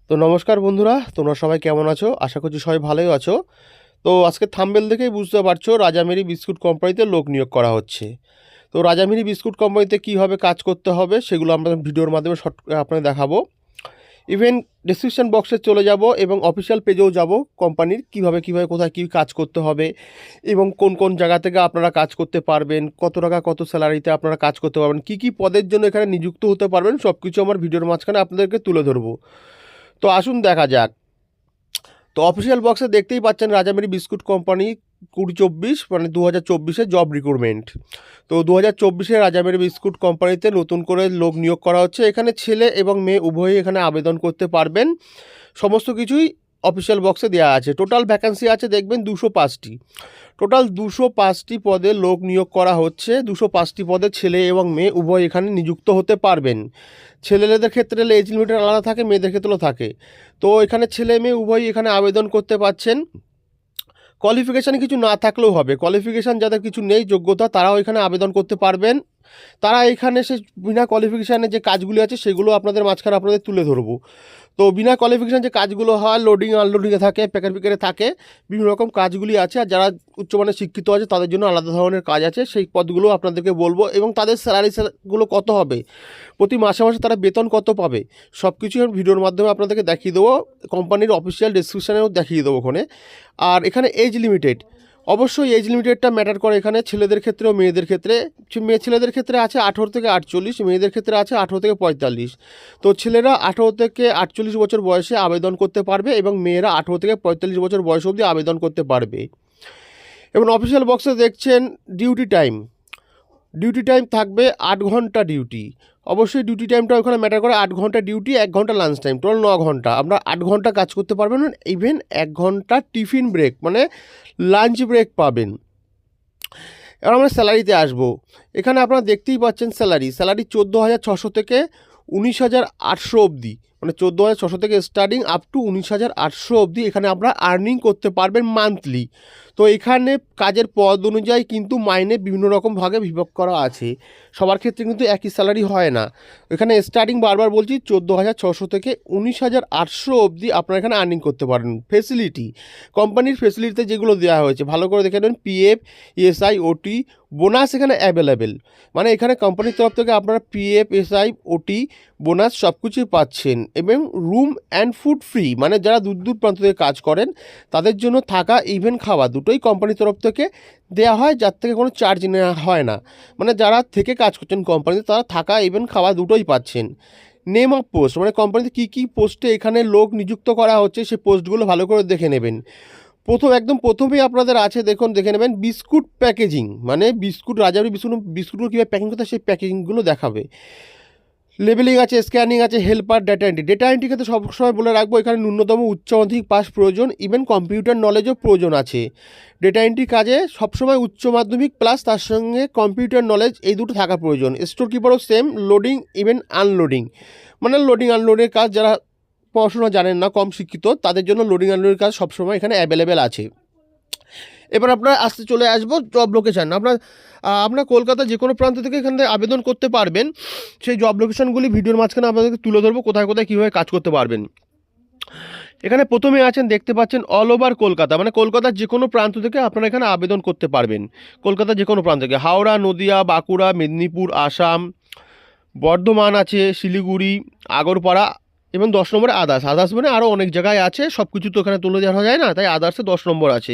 তো নমস্কার বন্ধুরা, তোমরা সবাই কেমন আছো? আশা করছি সবাই ভালোই আছো। তো আজকে থাম্বনেল দেখেই বুঝতে পারছো রাজামেরি বিস্কুট কোম্পানিতে লোক নিয়োগ করা হচ্ছে। তো রাজামেরি বিস্কুট কোম্পানিতে কীভাবে কাজ করতে হবে সেগুলো আমরা ভিডিওর মাধ্যমে শর্ট আপনাদের দেখাবো। ইভেন ডেসক্রিপশন বক্সে চলে যাব এবং অফিসিয়াল পেজেও যাব কোম্পানির কীভাবে কোথায় কী কাজ করতে হবে এবং কোন কোন জায়গা থেকে আপনারা কাজ করতে পারবেন, কত টাকা কত স্যালারিতে আপনারা কাজ করতে পারবেন, কী কী পদের জন্য এখানে নিযুক্ত হতে পারবেন, সব কিছু আমার ভিডিওর মাঝখানে আপনাদেরকে তুলে ধরবো। তো আসুন দেখা যাক। তো অফিসিয়াল বক্সে দেখতেই পাচ্ছেন রাজামেরি বিস্কুট কোম্পানি 2024 মানে 2024-এ জব রিক্রুটমেন্ট। তো 2024-এ রাজামেরি বিস্কুট কোম্পানিতে নতুন করে লোক নিয়োগ করা হচ্ছে। এখানে ছেলে এবং মেয়ে উভয়ই এখানে আবেদন করতে পারবেন। সমস্ত কিছুই অফিসিয়াল বক্সে দেওয়া আছে। টোটাল ভ্যাকান্সি আছে দেখবেন 205টি। টোটাল 205টি পদে লোক নিয়োগ করা হচ্ছে। 205টি পদে ছেলে এবং মেয়ে উভয় এখানে নিযুক্ত হতে পারবেন। ছেলেদের ক্ষেত্রে এজ লিমিটের আলাদা থাকে, মেয়েদের ক্ষেত্রেও থাকে। তো এখানে ছেলে মেয়ে উভয়ই এখানে আবেদন করতে পারছেন। কোয়ালিফিকেশান কিছু না থাকলেও হবে, কোয়ালিফিকেশান যাদের কিছু নেই যোগ্যতা তারাও এখানে আবেদন করতে পারবেন। তারা এখানে সে বিনা কোয়ালিফিকেশানে যে কাজগুলি আছে সেগুলো আপনাদের মাঝখানে আপনাদের তুলে ধরবো। তো বিনা কোয়ালিফিকেশান যে কাজগুলো হয়, লোডিং আনলোডিংয়ে থাকে, প্যাকেট পিকারে থাকে, বিভিন্ন রকম কাজগুলি আছে। আর যারা উচ্চমানের শিক্ষিত আছে তাদের জন্য আলাদা ধরনের কাজ আছে, সেই পদগুলো আপনাদেরকে বলবো। এবং তাদের স্যালারিগুলো কত হবে, প্রতি মাসে মাসে তারা বেতন কত পাবে, সব কিছু আমি ভিডিওর মাধ্যমে আপনাদেরকে দেখিয়ে দেবো। কোম্পানির অফিসিয়াল ডেসক্রিপশানেও দেখিয়ে দেবো ওখানে। আর এখানে এজ লিমিটেড, অবশ্যই এজ লিমিটেডটা ম্যাটার করে এখানে ছেলেদের ক্ষেত্রে ও মেয়েদের ক্ষেত্রে। ছেলেদের ক্ষেত্রে আছে 18 থেকে 48, মেয়েদের ক্ষেত্রে আছে 18 থেকে 45। তো ছেলেরা 18 থেকে 48 বছর বয়সে আবেদন করতে পারবে এবং মেয়েরা 18 থেকে 45 বছর বয়স অবধি আবেদন করতে পারবে। এবং অফিসিয়াল বক্সে দেখছেন ডিউটি টাইম থাকবে 8 ঘন্টা ডিউটি। অবশ্যই ডিউটি টাইমটা ওখানে ম্যাটার করে। 8 ঘন্টা ডিউটি, 1 ঘন্টা লাঞ্চ টাইম, টোটাল 9 ঘন্টা। আমরা 8 ঘন্টা কাজ করতে পারবেন, ইভেন 1 ঘন্টা টিফিন ব্রেক মানে লাঞ্চ ব্রেক পাবেন। এবার আমরা স্যালারিতে আসবো। এখানে আপনারা দেখতেই পাচ্ছেন স্যালারি 14,600 থেকে 19,800 অবধি, মানে 14,600 থেকে স্টার্টিং আপ টু 19,800 অবধি এখানে আপনারা আর্নিং করতে পারবেন মান্থলি। তো এখানে কাজের পদ অনুযায়ী কিন্তু মাইনে বিভিন্ন রকম ভাগে বিভক্ত করা আছে, সবার ক্ষেত্রে কিন্তু একই স্যালারি হয় না। এখানে স্টার্টিং বারবার বলছি 14,600 থেকে 19,800 অবধি আপনারা এখানে আর্নিং করতে পারেন। ফেসিলিটি, কোম্পানির ফেসিলিটিতে যেগুলো দেওয়া হয়েছে ভালো করে দেখে নেবেন। পিএফ, ইএসআই, ওটি, বোনাস এখানে অ্যাভেলেবেল। মানে এখানে কোম্পানির তরফ থেকে আপনারা পিএফ, এসআই, ওটি, বোনাস সব কিছুই পাচ্ছেন। এবং রুম অ্যান্ড ফুড ফ্রি, মানে যারা দূর প্রান্ত থেকে কাজ করেন তাদের জন্য থাকা ইভেন খাওয়া দুটোই কোম্পানির তরফ থেকে দেওয়া হয়, যার থেকে কোনো চার্জ নেওয়া হয় না। মানে যারা থেকে কাজ করছেন কোম্পানিতে তারা থাকা ইভেন খাওয়া দুটোই পাচ্ছেন। নেম অফ পোস্ট, মানে কোম্পানিতে কী কী পোস্টে এখানে লোক নিযুক্ত করা হচ্ছে সেই পোস্টগুলো ভালো করে দেখে নেবেন। একদম প্রথমেই আপনাদের আছে, দেখে নেবেন বিস্কুট প্যাকেজিং, মানে বিস্কুট রাজামেরি বিস্কুটগুলো কীভাবে প্যাকিং করতে হয় সেই প্যাকেজিংগুলো দেখাবে। লেবেলিং আছে, স্ক্যানিং আছে, হেল্পার, ডেটা এন্ট্রি ক্ষেত্রে সবসময় বলে রাখবো এখানে ন্যূনতম উচ্চ মাধ্যমিক পাস প্রয়োজন, ইভেন কম্পিউটার নলেজও প্রয়োজন আছে। ডেটা এন্ট্রি কাজে সবসময় উচ্চ মাধ্যমিক প্লাস তার সঙ্গে কম্পিউটার নলেজ এই দুটো থাকা প্রয়োজন। স্টোর কিপারও সেম, লোডিং ইভেন আনলোডিং, মানে লোডিং আনলোডের কাজ যারা পড়াশোনা জানেন না, কম শিক্ষিত, তাদের জন্য লোডিং আনলোডের কাজ সবসময় এখানে অ্যাভেলেবেল আছে। এবার আপনারা চলে আসবো জব লোকেশান। আপনার কলকাতা যে কোনো প্রান্ত থেকে এখান থেকে আবেদন করতে পারবেন। সেই জব লোকেশানগুলি ভিডিওর মাঝখানে আপনাদেরকে তুলে ধরবো, কোথায় কীভাবে কাজ করতে পারবেন। এখানে প্রথমে আছেন, দেখতে পাচ্ছেন অল ওভার কলকাতা, মানে কলকাতার যে কোনো প্রান্ত থেকে আপনারা এখানে আবেদন করতে পারবেন। কলকাতার যে কোনো প্রান্ত থেকে, হাওড়া, নদিয়া, বাঁকুড়া, মেদিনীপুর, আসাম, বর্ধমান আছে, শিলিগুড়ি, আগরপাড়া এবং 10 নম্বরে আদার্স মানে আরও অনেক জায়গায় আছে, সব কিছু তো এখানে তুলে দেওয়া যায় না, তাই আদার্সে 10 নম্বর আছে।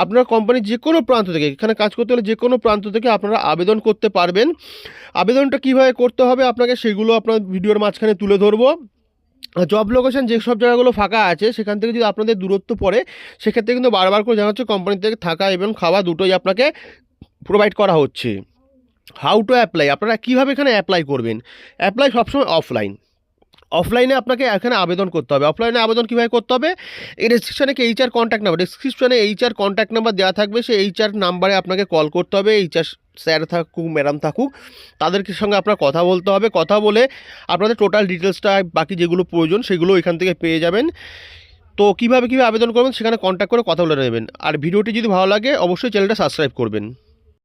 আপনার কোম্পানির যে কোনো প্রান্ত থেকে এখানে কাজ করতে হলে যে কোনো প্রান্ত থেকে আপনারা আবেদন করতে পারবেন। আবেদনটা কীভাবে করতে হবে আপনাকে সেগুলো আপনার ভিডিওর মাঝখানে তুলে ধরবো। জব লোকেশন যেসব জায়গাগুলো ফাঁকা আছে সেখান থেকে যদি আপনাদের দূরত্ব পড়ে সেক্ষেত্রে কিন্তু বারবার করে জানাচ্ছে কোম্পানি থেকে থাকা এবং খাওয়া দুটোই আপনাকে প্রোভাইড করা হচ্ছে। হাউ টু অ্যাপ্লাই, আপনারা কীভাবে এখানে অ্যাপ্লাই করবেন। অ্যাপ্লাই সবসময় অফলাইনে আপনাকে এখানে আবেদন করতে হবে। অফলাইনে আবেদন কীভাবে করতে হবে, এই ডেসক্রিপশানে এইচআর কন্ট্যাক্ট নাম্বার দেওয়া থাকবে, সেই এইচআর নাম্বারে আপনাকে কল করতে হবে। এইচআর স্যার থাকুক ম্যাডাম থাকুক তাদের সঙ্গে আপনার কথা বলতে হবে। কথা বলে আপনাদের টোটাল ডিটেলসটা বাকি যেগুলো প্রয়োজন সেগুলো এখান থেকে পেয়ে যাবেন। তো কীভাবে আবেদন করবেন সেখানে কন্ট্যাক্ট করে কথা বলে নেবেন। আর ভিডিওটি যদি ভালো লাগে অবশ্যই চ্যানেলটা সাবস্ক্রাইব করবেন।